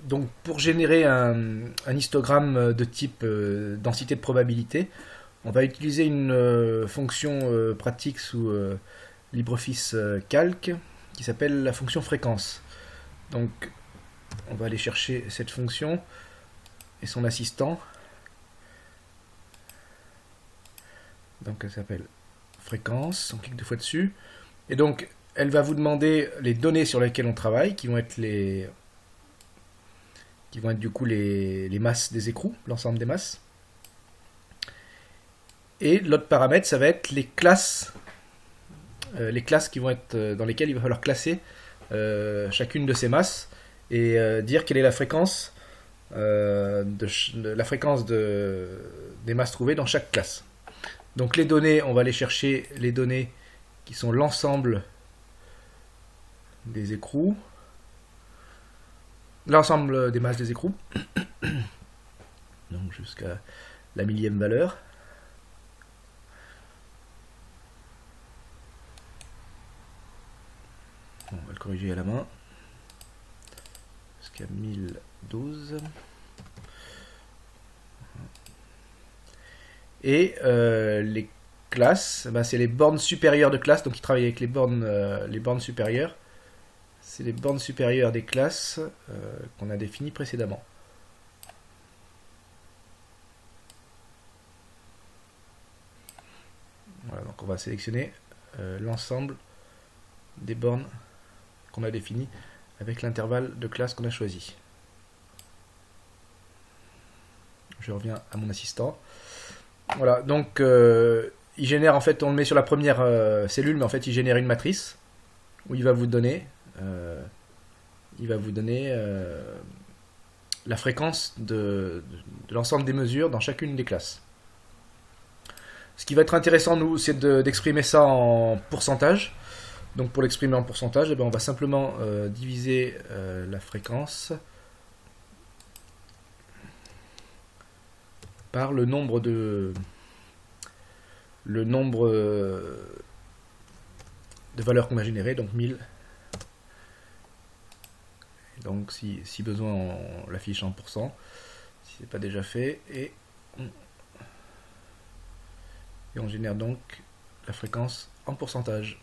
Donc pour générer un histogramme de type densité de probabilité, on va utiliser une fonction pratique sous LibreOffice Calc qui s'appelle la fonction fréquence. Donc on va aller chercher cette fonction et son assistant. Donc elle s'appelle fréquence, on clique deux fois dessus. Et donc elle va vous demander les données sur lesquelles on travaille, qui vont être du coup les masses des écrous, l'ensemble des masses. Et l'autre paramètre, ça va être les classes qui vont être dans lesquelles il va falloir classer chacune de ces masses et dire quelle est la fréquence des masses trouvées dans chaque classe. Donc les données, on va aller chercher les données qui sont l'ensemble des écrous, l'ensemble des masses des écrous, donc jusqu'à la millième valeur. On va le corriger à la main jusqu'à 1012. Et les classes, c'est les bornes supérieures de classe, donc ils travaillent avec les bornes supérieures. C'est les bornes supérieures des classes qu'on a définies précédemment. Voilà, donc on va sélectionner l'ensemble des bornes qu'on a définies avec l'intervalle de classe qu'on a choisi. Je reviens à mon assistant. Voilà, donc il génère, en fait, on le met sur la première cellule, mais en fait il génère une matrice où il va vous donner la fréquence de l'ensemble des mesures dans chacune des classes. Ce qui va être intéressant, nous, c'est d'exprimer ça en pourcentage. Donc pour l'exprimer en pourcentage, on va simplement diviser la fréquence par le nombre de valeurs qu'on a générées, donc 1000. Et donc si besoin, on l'affiche en pourcent, si ce n'est pas déjà fait, et on génère donc la fréquence en pourcentage.